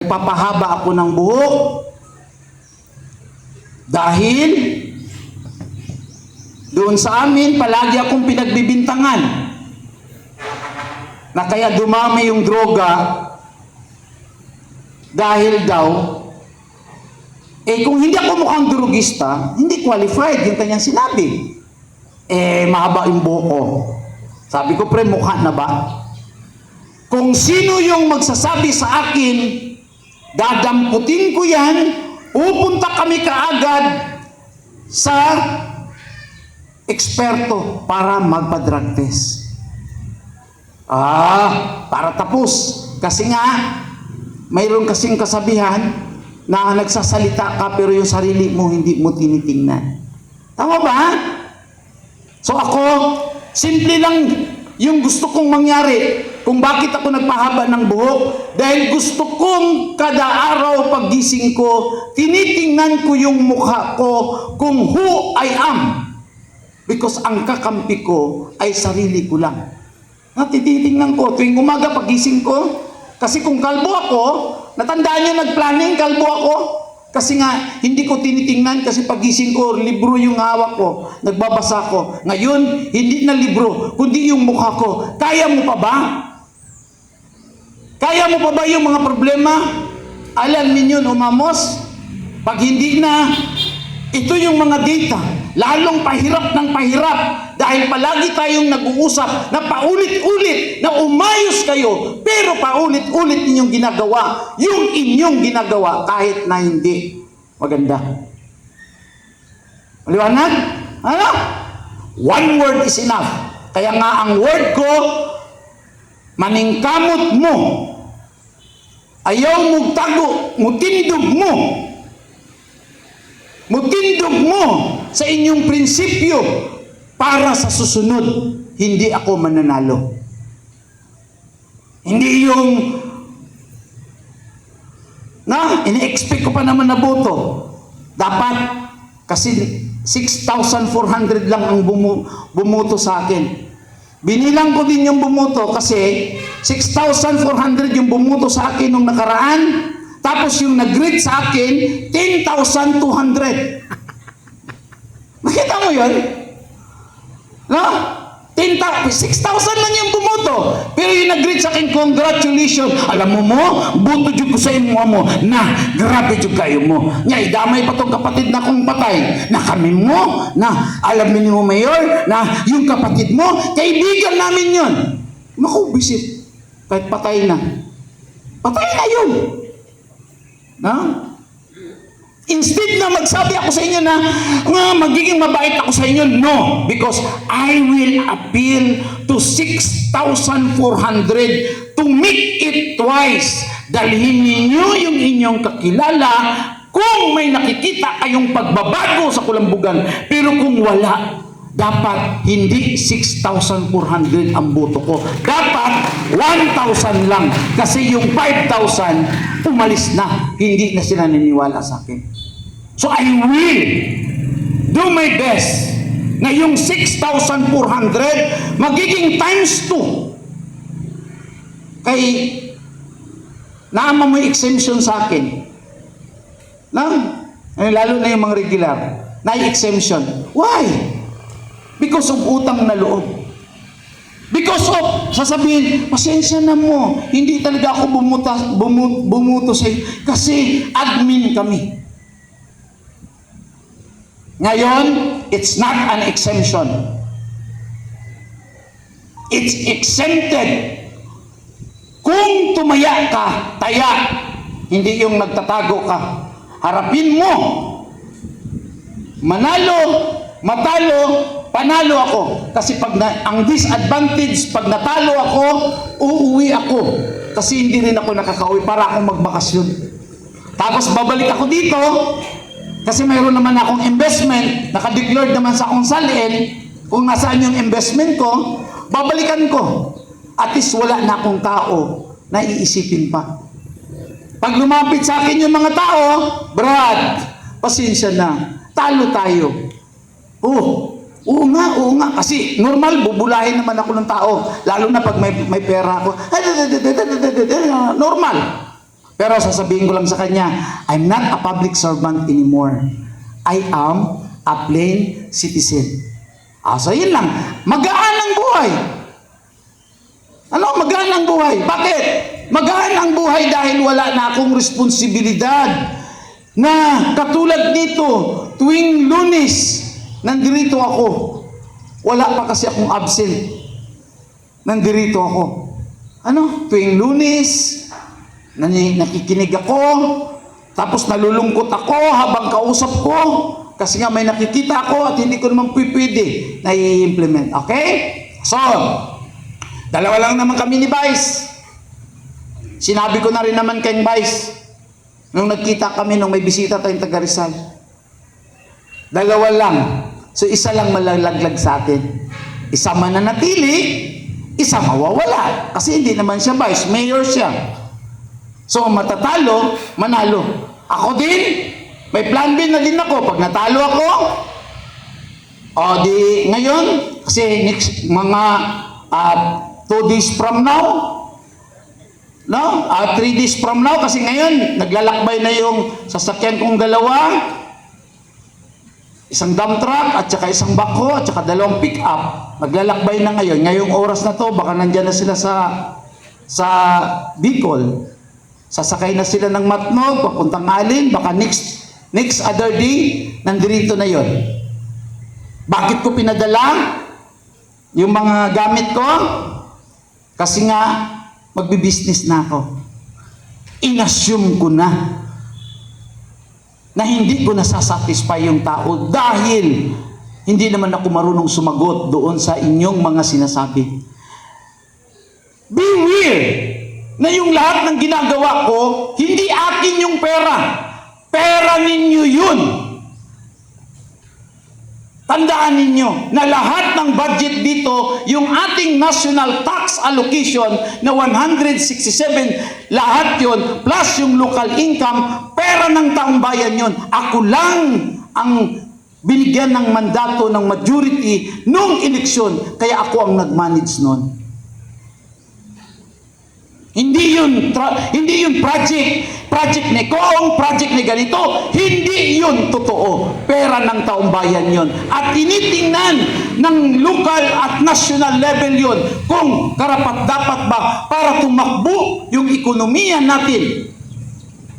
nagpapahaba ako ng buhok dahil doon sa amin palagi akong pinagbibintangan na kaya dumami yung droga dahil daw kung hindi ako mukhang drogista, hindi qualified yung kanyang sinabi. Mahaba yung buhok ko. Sabi ko, pre, mukha na ba? Kung sino yung magsasabi sa akin, dadamputin ko yan, pupunta kami kaagad sa eksperto para magpa-drug test. Para tapos. Kasi nga, mayroon kasing kasabihan na nagsasalita ka pero yung sarili mo hindi mo tinitingnan. Tama ba? So ako, simple lang yung gusto kong mangyari kung bakit ako nagpahaba ng buhok. Dahil gusto kong kada araw paggising ko, tinitingnan ko yung mukha ko kung who I am. Because ang kakampi ko ay sarili ko lang. Tinitingnan ko tuwing umaga paggising ko. Kasi kung kalbo ako, natandaan niyo nagplanning, kalbo ako. Kasi nga, hindi ko tinitingnan kasi pagising ko, libro yung hawak ko, nagbabasa ko. Ngayon, hindi na libro, kundi yung mukha ko. Kaya mo pa ba? Kaya mo pa ba yung mga problema? Alam ninyo, umamos? Pag hindi na, ito yung mga data. Lalong pahirap ng pahirap dahil palagi tayong nag-uusap na paulit-ulit na umayos kayo pero paulit-ulit ninyong ginagawa yung inyong ginagawa kahit na hindi maganda. Maliwanag? Ano? One word is enough. Kaya nga ang word ko, maningkamot mo, ayaw mong tago, mutindog mo, mutindog mo sa inyong prinsipyo para sa susunod, hindi ako mananalo. Hindi yung ini-expect ko pa naman na boto. Dapat, kasi 6,400 lang ang bumoto sa akin. Binilang ko din yung bumoto kasi 6,400 yung bumoto sa akin nung nakaraan. Tapos yung nag-greet sa akin, 10,200. Nakita mo yun? No? 6,000 lang yung bumoto. Pero yung nag-greet sa akin, congratulations. Alam mo, buto dyan ko sa imo mo. Na, grabe dyan kayo mo. Nga, idamay pa tong kapatid na kong patay. Na kami mo, na alam mo, Mayor, na yung kapatid mo, kaibigan namin yun. Naku, bisit. Kahit patay na. Patay na yun. No? Instead na magsabi ako sa inyo na magiging mabait ako sa inyo, no. Because I will appeal to 6,400 to make it twice. Dalhin ninyo yung inyong kakilala kung may nakikita kayong pagbabago sa Kulambugan. Pero kung wala, dapat hindi 6,400 ang boto ko. Dapat 1,000 lang. Kasi yung 5,000 umalis na. Hindi na sila naniwala sa akin. So I will do my best na yung 6,400 magiging times 2. Kay naama mo exemption sa akin. Lalo na yung mga regular. Na-exemption. Why? Because of utang na loob. Because of, sasabihin, pasensya na mo, hindi talaga ako bumuto sa'yo kasi admin kami. Ngayon, it's not an exemption. It's exempted. Kung tumaya ka, taya. Hindi yung nagtatago ka. Harapin mo. Manalo, matalo, panalo ako. Kasi ang disadvantage, pag natalo ako, uuwi ako. Kasi hindi rin ako nakakauwi para akong magbakasyon. Tapos babalik ako dito, kasi mayroon naman akong investment, nakadeclared naman sa akong salin, kung nasaan yung investment ko, babalikan ko. At least wala na akong tao na iisipin pa. Pag lumapit sa akin yung mga tao, Brad, pasensya na, talo tayo. Oo nga, kasi normal, bubulahin naman ako ng tao, lalo na pag may pera ako, normal. Pero sasabihin ko lang sa kanya, I'm not a public servant anymore. I am a plain citizen. So yun lang. Magaan ang buhay. Magaan ang buhay. Bakit? Magaan ang buhay dahil wala na akong responsibilidad na katulad nito, tuwing Lunes, nandirito ako. Wala pa kasi akong absent. Nandirito ako. Tuwing Lunes, nakikinig ako, tapos nalulungkot ako habang kausap ko, kasi nga may nakikita ako at hindi ko naman pwede na i-implement. Okay? So, dalawa lang naman kami ni Vice. Sinabi ko na rin naman kay Vice, nung nagkita kami, nung may bisita tayong taga Rizal. Dalawa lang. So, isa lang malalaglag sa atin. Isa mananatili, isa mawawala. Kasi hindi naman siya Vice, Mayor siya. So, matatalo, manalo. Ako din, may plan B na din ako. Pag natalo ako, di ngayon, kasi next, mga 2 days from now, 3 days from now, kasi ngayon, naglalakbay na yung sasakyan kong dalawa, isang dump truck, at saka isang bako, at saka 2 pick-up. Maglalakbay na ngayon. Ngayong oras na to, baka nandyan na sila sa Bicol. Sasakay na sila ng Matnog, papuntang Alin, baka next other day, nandirito na yon. Bakit ko pinadala yung mga gamit ko? Kasi nga, magbibusiness na ako. Inassume ko na hindi ko nasasatisfy yung tao dahil hindi naman ako marunong sumagot doon sa inyong mga sinasabi. Beware na yung lahat ng ginagawa ko, hindi akin yung pera. Pera ninyo yun. Tandaan ninyo na lahat ng budget dito, yung ating national tax allocation na 167, lahat yun, plus yung local income, pera ng taong bayan yun. Ako lang ang binigyan ng mandato ng majority nung eleksyon, kaya ako ang nag-manage nun. Hindi yun project ni Kong, project ni ganito. Hindi yun totoo. Pera ng taong bayan yun. At tinitingnan ng local at national level yun kung karapat-dapat ba para tumakbo yung ekonomiya natin